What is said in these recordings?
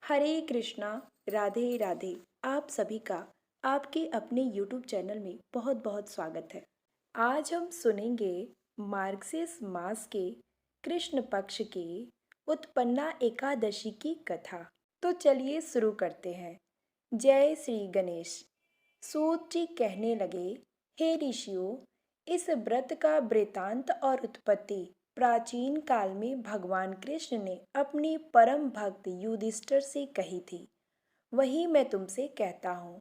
हरे कृष्णा। राधे राधे। आप सभी का आपके अपने YouTube चैनल में बहुत बहुत स्वागत है। आज हम सुनेंगे मार्गशीर्ष मास के कृष्ण पक्ष के उत्पन्ना एकादशी की कथा। तो चलिए शुरू करते हैं। जय श्री गणेश। सूत जी कहने लगे, हे ऋषियों, इस व्रत का वृतांत और उत्पत्ति प्राचीन काल में भगवान कृष्ण ने अपने परम भक्त युधिष्ठिर से कही थी। वही मैं तुमसे कहता हूँ।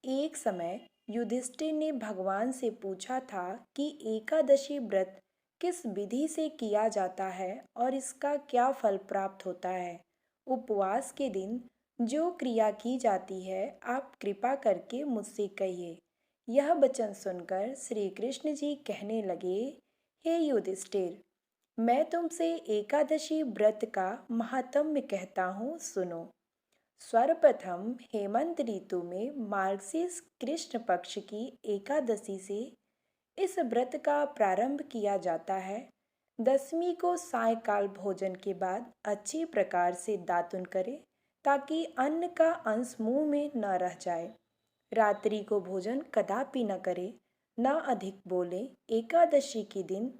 एक समय युधिष्ठिर ने भगवान से पूछा था कि एकादशी व्रत किस विधि से किया जाता है और इसका क्या फल प्राप्त होता है। उपवास के दिन जो क्रिया की जाती है आप कृपा करके मुझसे कहिए। यह वचन सुनकर श्री कृष्ण जी कहने लगे, हे युधिष्ठिर, मैं तुमसे एकादशी व्रत का महात्म्य कहता हूँ, सुनो। सर्वप्रथम हेमंत ऋतु में मार्गशीर्ष कृष्ण पक्ष की एकादशी से इस व्रत का प्रारंभ किया जाता है। दसवीं को सायंकाल भोजन के बाद अच्छी प्रकार से दातुन करें ताकि अन्न का अंश मुंह में न रह जाए। रात्रि को भोजन कदापि न करें, न अधिक बोले। एकादशी के दिन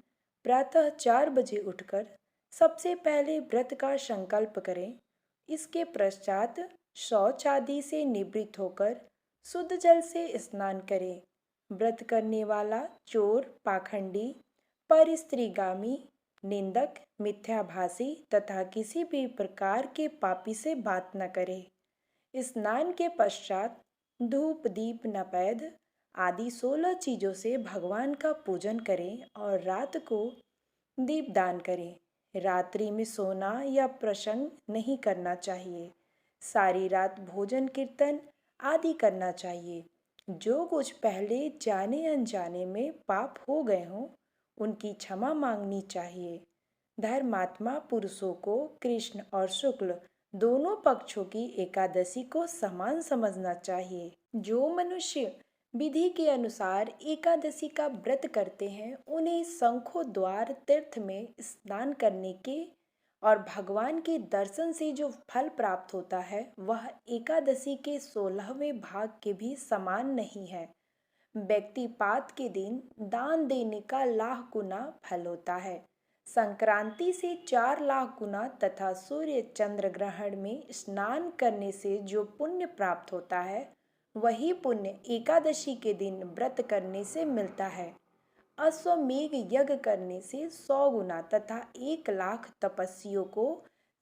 प्रातः 4 बजे उठकर सबसे पहले व्रत का संकल्प करें। इसके पश्चात शौच आदि से निवृत्त होकर शुद्ध जल से स्नान करें। व्रत करने वाला चोर, पाखंडी, परस्त्रीगामी, निंदक, मिथ्याभाषी तथा किसी भी प्रकार के पापी से बात न करे। स्नान के पश्चात धूप, दीप, नैवेद्य आदि 16 चीजों से भगवान का पूजन करें और रात को दीपदान करें। रात्रि में सोना या प्रसंग नहीं करना चाहिए। सारी रात भोजन, कीर्तन आदि करना चाहिए। जो कुछ पहले जाने अनजाने में पाप हो गए हों उनकी क्षमा मांगनी चाहिए। धर्मात्मा पुरुषों को कृष्ण और शुक्ल दोनों पक्षों की एकादशी को समान समझना चाहिए। जो मनुष्य विधि के अनुसार एकादशी का व्रत करते हैं उन्हें शंखों द्वार तीर्थ में स्नान करने के और भगवान के दर्शन से जो फल प्राप्त होता है वह एकादशी के 16वें भाग के भी समान नहीं है। व्यक्तिपात के दिन दान देने का लाख गुना फल होता है। संक्रांति से 4 लाख गुना तथा सूर्य चंद्र ग्रहण में स्नान करने से जो पुण्य प्राप्त होता है वही पुण्य एकादशी के दिन व्रत करने से मिलता है। अश्वमेघ यज्ञ करने से 100 गुना तथा 1 लाख तपस्वियों को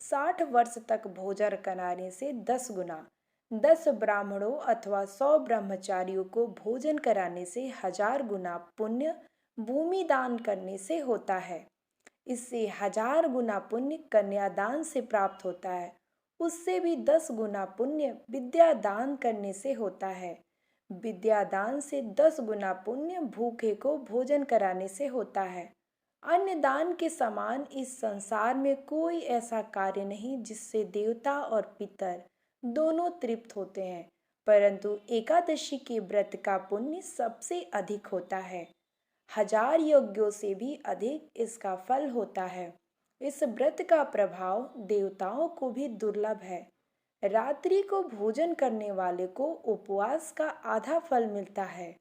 60 वर्ष तक भोजन कराने से 10 गुना, 10 ब्राह्मणों अथवा 100 ब्रह्मचारियों को भोजन कराने से 1000 गुना पुण्य भूमि दान करने से होता है। इससे 1000 गुना पुण्य कन्यादान से प्राप्त होता है। उससे भी 10 गुना पुण्य विद्या दान करने से होता है। विद्यादान से 10 गुना पुण्य भूखे को भोजन कराने से होता है। अन्य दान के समान इस संसार में कोई ऐसा कार्य नहीं जिससे देवता और पितर दोनों तृप्त होते हैं, परंतु एकादशी के व्रत का पुण्य सबसे अधिक होता है। 1000 यज्ञों से भी अधिक इसका फल होता है। इस व्रत का प्रभाव देवताओं को भी दुर्लभ है। रात्रि को भोजन करने वाले को उपवास का आधा फल मिलता है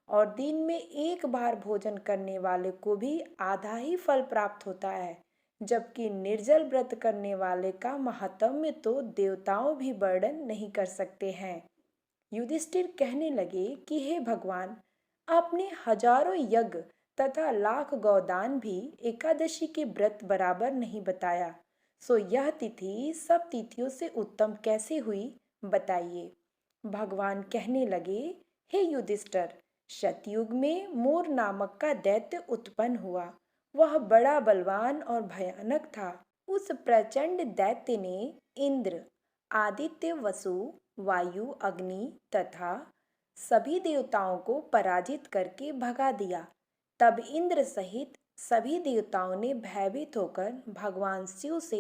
और दिन में एक बार भोजन करने वाले को भी आधा ही फल प्राप्त होता है, जबकि निर्जल व्रत करने वाले का महात्म्य तो देवताओं भी वर्णन नहीं कर सकते हैं। युधिष्ठिर कहने लगे कि हे भगवान, आपने हजारों यज्ञ तथा लाख गौदान भी एकादशी के व्रत बराबर नहीं बताया, सो यह तिथि सब तिथियों से उत्तम कैसे हुई, बताइए। भगवान कहने लगे, हे युधिष्ठिर, सतयुग में मोर नामक का दैत्य उत्पन्न हुआ। वह बड़ा बलवान और भयानक था। उस प्रचंड दैत्य ने इंद्र, आदित्य, वसु, वायु, अग्नि तथा सभी देवताओं को पराजित करके भगा दिया। तब इंद्र सहित सभी देवताओं ने भयभीत होकर भगवान शिव से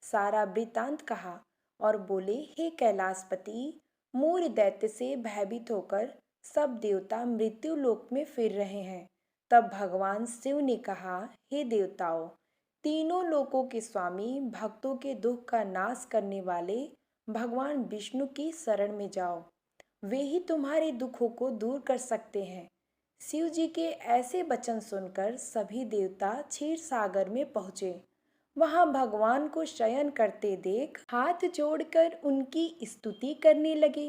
सारा वृतांत कहा और बोले, हे कैलाशपति, मोर दैत्य से भयभीत होकर सब देवता मृत्यु लोक में फिर रहे हैं। तब भगवान शिव ने कहा, हे देवताओं, तीनों लोकों के स्वामी, भक्तों के दुख का नाश करने वाले भगवान विष्णु की शरण में जाओ, वे ही तुम्हारे दुखों को दूर कर सकते हैं। शिव जी के ऐसे वचन सुनकर सभी देवता क्षीर सागर में पहुंचे। वहां भगवान को शयन करते देख हाथ जोड़कर उनकी स्तुति करने लगे।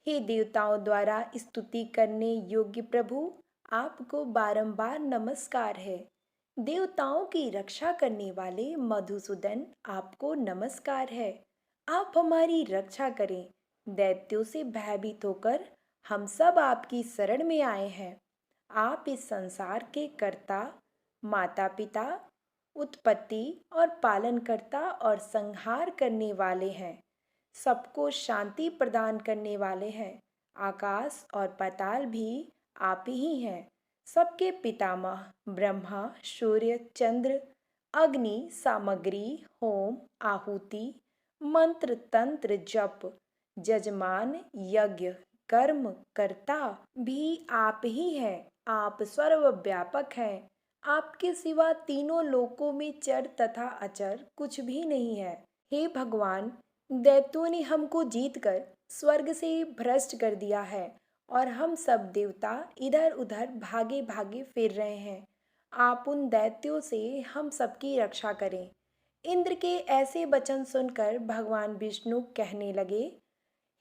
हे देवताओं द्वारा स्तुति करने योग्य प्रभु, आपको बारंबार नमस्कार है। देवताओं की रक्षा करने वाले मधुसूदन, आपको नमस्कार है। आप हमारी रक्षा करें। दैत्यों से भयभीत होकर हम सब आपकी शरण में आए हैं। आप इस संसार के कर्ता, माता पिता, उत्पत्ति और पालनकर्ता और संहार करने वाले हैं। सबको शांति प्रदान करने वाले हैं। आकाश और पाताल भी आप ही हैं। सबके पितामह ब्रह्मा, सूर्य, चंद्र, अग्नि, सामग्री, होम, आहुति, मंत्र, तंत्र, जप, जजमान, यज्ञ, कर्म, कर्ता भी आप ही हैं। आप सर्वव्यापक हैं। आपके सिवा तीनों लोकों में चर तथा अचर कुछ भी नहीं है। हे भगवान, दैत्यों ने हमको जीतकर स्वर्ग से भ्रष्ट कर दिया है और हम सब देवता इधर उधर भागे भागे फिर रहे हैं। आप उन दैत्यों से हम सबकी रक्षा करें। इंद्र के ऐसे वचन सुनकर भगवान विष्णु कहने लगे,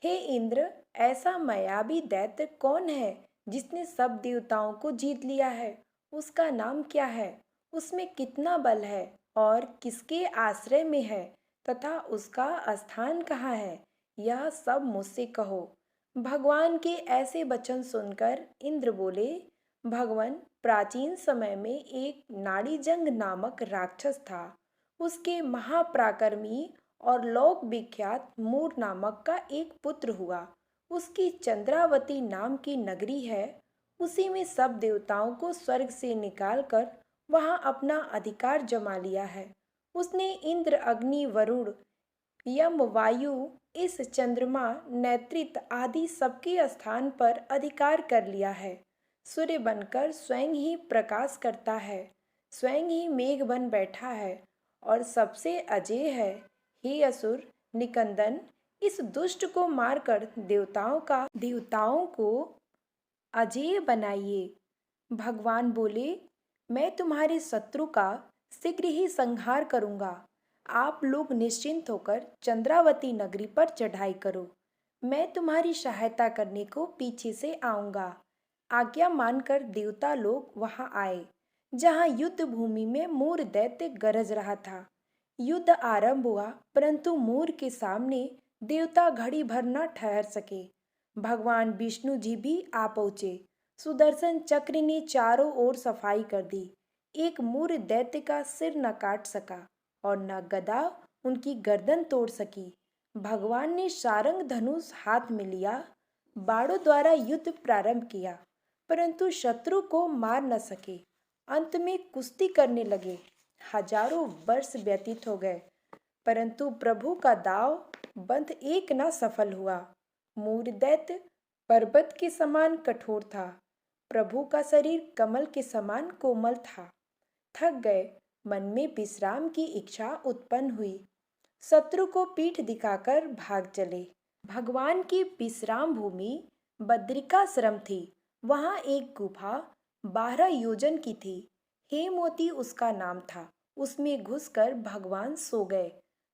हे इंद्र, ऐसा मायावी दैत्य कौन है जिसने सब देवताओं को जीत लिया है? उसका नाम क्या है? उसमें कितना बल है और किसके आश्रय में है तथा उसका स्थान कहाँ है? यह सब मुझसे कहो। भगवान के ऐसे वचन सुनकर इंद्र बोले, भगवान, प्राचीन समय में एक नाड़ीजंग नामक राक्षस था। उसके महापराक्रमी और लोक विख्यात मूर नामक का एक पुत्र हुआ। उसकी चंद्रावती नाम की नगरी है। उसी में सब देवताओं को स्वर्ग से निकालकर वहां अपना अधिकार जमा लिया है। उसने इंद्र, अग्नि, वरुण, यम, वायु, इस चंद्रमा, नेत्रित आदि सबके स्थान पर अधिकार कर लिया है। सूर्य बनकर स्वयं ही प्रकाश करता है, स्वयं ही मेघ बन बैठा है और सबसे अजेय है। हे असुर निकंदन, इस दुष्ट को मारकर देवताओं को अजेय बनाइए। भगवान बोले, मैं तुम्हारे शत्रु का शीघ्र ही संहार करूंगा। आप लोग निश्चिंत होकर चंद्रावती नगरी पर चढ़ाई करो। मैं तुम्हारी सहायता करने को पीछे से आऊंगा। आज्ञा मानकर देवता लोग वहां आए, जहां युद्ध भूमि में मूर दैत्य गरज रहा था। युद्ध आरंभ हुआ, परंतु मूर के सामने देवता घड़ी भर न ठहर सके। भगवान विष्णु जी भी आ पहुंचे। सुदर्शन चक्र ने चारों ओर सफाई कर दी। एक मूर दैत्य का सिर न काट सका और न गदा उनकी गर्दन तोड़ सकी। भगवान ने सारंग धनुष हाथ में लिया, बाणों द्वारा युद्ध प्रारंभ किया, परंतु शत्रु को मार न सके। अंत में कुश्ती करने लगे। हजारों वर्ष व्यतीत हो गए, परंतु प्रभु का दाव बंध एक न सफल हुआ। मूर दैत्य पर्वत के समान कठोर था। प्रभु का शरीर कमल के समान कोमल था। थक गए, मन में विश्राम की इच्छा उत्पन्न हुई। शत्रु को पीठ दिखाकर भाग चले। भगवान की विश्राम भूमि बद्रिकाश्रम थी। वहां एक गुफा 12 योजन की थी। हेमवती उसका नाम था। उसमें घुसकर भगवान सो गए।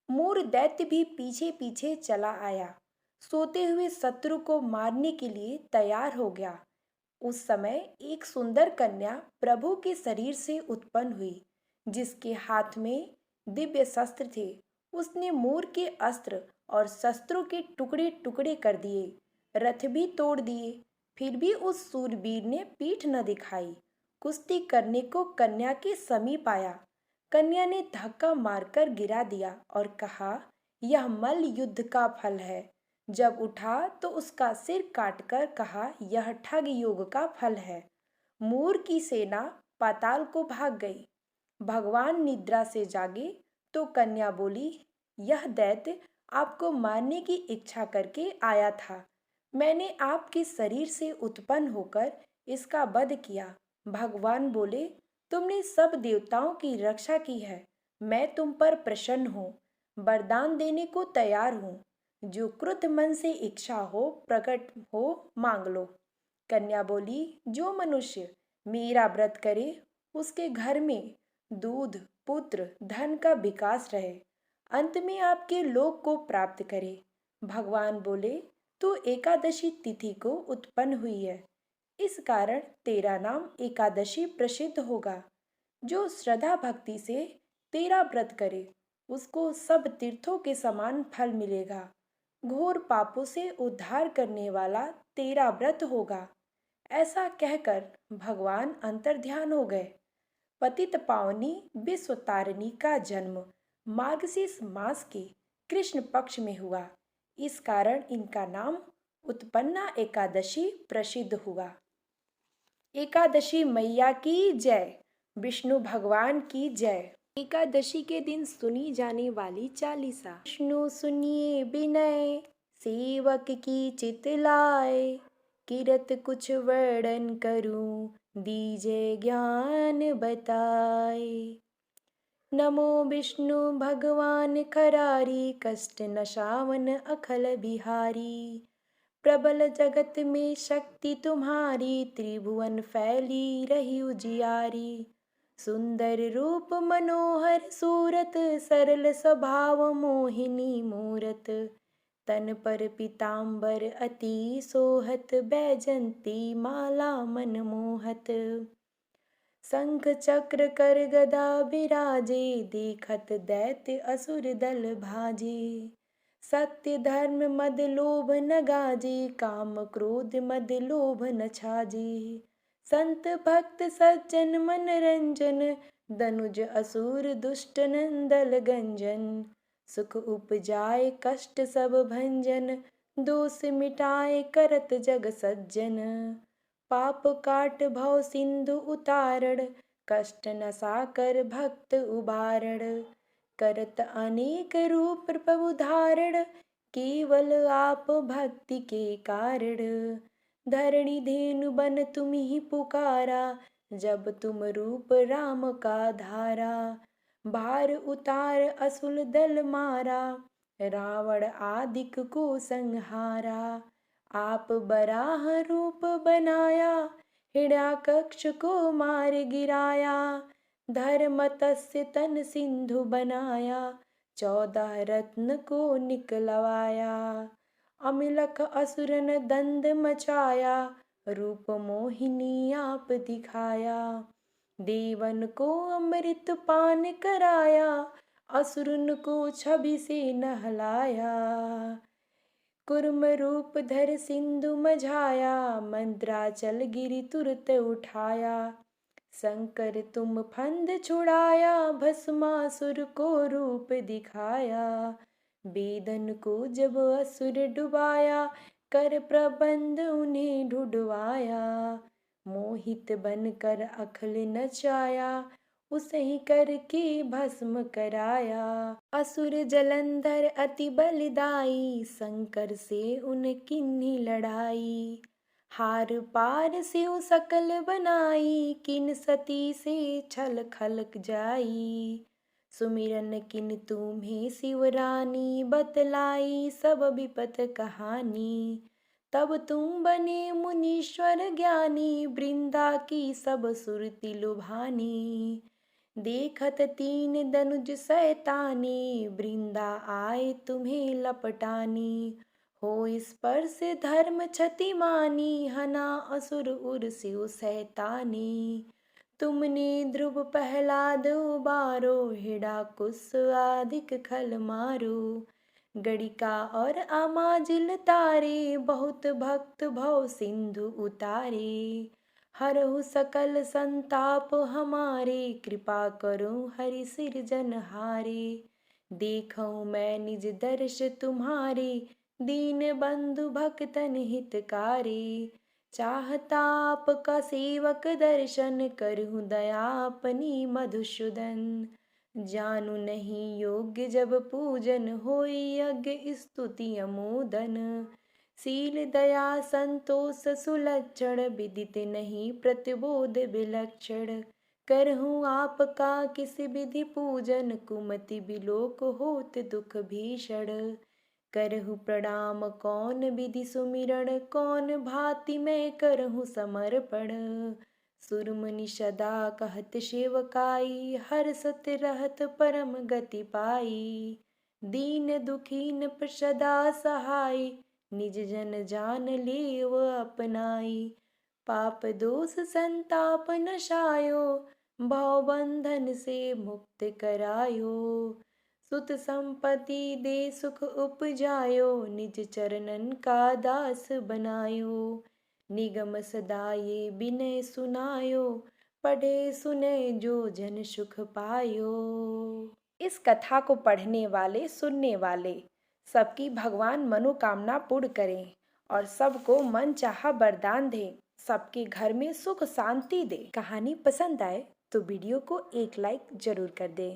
मूर दैत्य भी पीछे पीछे चला आया। सोते हुए शत्रु को मारने के लिए तैयार हो गया। उस समय एक सुंदर कन्या प्रभु के शरीर से उत्पन्न हुई, जिसके हाथ में दिव्य शस्त्र थे। उसने मूर के अस्त्र और शस्त्रों के टुकड़े टुकड़े कर दिए, रथ भी तोड़ दिए। फिर भी उस सूरवीर ने पीठ न दिखाई। कुश्ती करने को कन्या के समीप आया। कन्या ने धक्का मारकर गिरा दिया और कहा, यह मल्ल युद्ध का फल है। जब उठा तो उसका सिर काटकर कहा, यह ठग योग का फल है। मूर की सेना पाताल को भाग गई। भगवान निद्रा से जागे तो कन्या बोली, यह दैत्य आपको मारने की इच्छा करके आया था। मैंने आपके शरीर से उत्पन्न होकर इसका वध किया। भगवान बोले, तुमने सब देवताओं की रक्षा की है। मैं तुम पर प्रसन्न हूँ, वरदान देने को तैयार हूँ। जो क्रुद्ध मन से इच्छा हो प्रकट हो मांग लो। कन्या बोली, जो मनुष्य मेरा व्रत करे उसके घर में दूध पुत्र धन का विकास रहे, अंत में आपके लोक को प्राप्त करे। भगवान बोले, तू एकादशी तिथि को उत्पन्न हुई है, इस कारण तेरा नाम एकादशी प्रसिद्ध होगा। जो श्रद्धा भक्ति से तेरा व्रत करे उसको सब तीर्थों के समान फल मिलेगा। घोर पापों से उद्धार करने वाला तेरा व्रत होगा। ऐसा कहकर भगवान अंतर्ध्यान हो गए। पतित पावनी विश्व तारिणी का जन्म मार्गशीर्ष मास के कृष्ण पक्ष में हुआ। इस कारण इनका नाम उत्पन्ना एकादशी प्रसिद्ध हुआ। एकादशी मैया की जय, विष्णु भगवान की जय। एकादशी के दिन सुनी जाने वाली चालीसा। विष्णु सुनिए विनय, सेवक की चित लाए, किरत कुछ वर्णन करूं, दीजे ज्ञान बताए। नमो विष्णु भगवान खरारी, कष्ट नशावन अखल बिहारी। प्रबल जगत में शक्ति तुम्हारी, त्रिभुवन फैली रही उजियारी। सुंदर रूप मनोहर सूरत, सरल स्वभाव मोहिनी मूरत। तन पर पीतांबर अति सोहत, बैजंती माला मन मोहत। शंख चक्र कर गदा विराजे, देखत दैत्य असुर दल भाजे। सत्य धर्म मद लोभ न गाजे, काम क्रोध मद लोभ न छाजे। संत भक्त सज्जन मन रंजन, दनुज असुर दुष्ट नंदल गंजन। सुख उपजाए कष्ट सब भंजन, दोष मिटाए करत जग सज्जन। पाप काट भव सिंधु उतारण, कष्ट नसा कर भक्त उबारण। करत अनेक रूप प्रभु धारण, केवल आप भक्ति के कारण। धरणी धेनु बन तुम ही पुकारा, जब तुम रूप राम का धारा। भार उतार असुर दल मारा, रावण आदिक को संहारा। आप बराह रूप बनाया, हिरण्यकश्यप को मार गिराया। धर्मतस्य तन सिंधु बनाया, 14 रत्न को निकलवाया। अमिलख असुरन दंड मचाया, रूप मोहिनी आप दिखाया। देवन को अमृत पान कराया, असुरन को छवि से नहलाया। कुर्म रूप धर सिंधु मझाया, मंद्राचल गिरि तुरत उठाया। शंकर तुम फंद छुड़ाया, भस्मासुर को रूप दिखाया। वेदन को जब असुर डुबाया, कर प्रबंध उन्हें ढूंढवाया। मोहित बनकर अखिल नचाया, उसहि करके भस्म कराया। असुर जलंधर अति बलदाई, शंकर से उनकी लड़ाई। हार पार सिउ सकल बनाई, किन सती से छल खलक जाई। सुमिरन किन तुम्हें शिवरानी, बतलाई सब विपत कहानी। तब तुम बने मुनीश्वर ज्ञानी, वृंदा की सब सुरति लुभानी। देखत तीन दनुज शैतानी, वृंदा आए तुम्हें लपटानी। हो स्पर्श धर्म क्षति मानी, हना असुर उर शिव शैतानी। तुमने ध्रुव प्रहलाद उबारो, हिरण्यकुश आदिक खल मारो। गणिका और अमाजिल तारे, बहुत भक्त भव सिंधु उतारे। हरहु सकल संताप हमारे, कृपा करो हरि सिरजनहारे। देखऊं मैं निज दर्श तुम्हारे, दीन बंधु भक्तन हितकारी। चाहता आपका सेवक दर्शन, करहूं दया अपनी मधुसूदन। जानू नहीं योग्य जब पूजन, होई यज्ञ स्तुति अमोदन। शील दया संतोष सुलक्षण, विदित नहीं प्रतिबोध विलक्षण। करहूं आपका किस विधि पूजन, कुमति बिलोक होत दुख भीषण। करहु प्रणाम कौन विधि सुमिरन, कौन भांति मैं करहु समर्पण। सुरमुनि सदा कहत सेवकाई, हर्षत रहत परम गति पाई। दीन दुखीन पर सदा सहाय, निज जन जान लेव अपनाई। पाप दोष संताप नशायो, भव बंधन से मुक्त करायो। सुत संपत्ति दे सुख उपजायो, निज चरणन का दास बनायो। निगम सदा ये विनय सुनायो, पढ़े सुने जो जन सुख पायो। इस कथा को पढ़ने वाले सुनने वाले सबकी भगवान मनोकामना पूर्ण करें और सबको मन चाहा वरदान दें, सबके घर में सुख शांति दे। कहानी पसंद आए तो वीडियो को एक लाइक जरूर कर दें।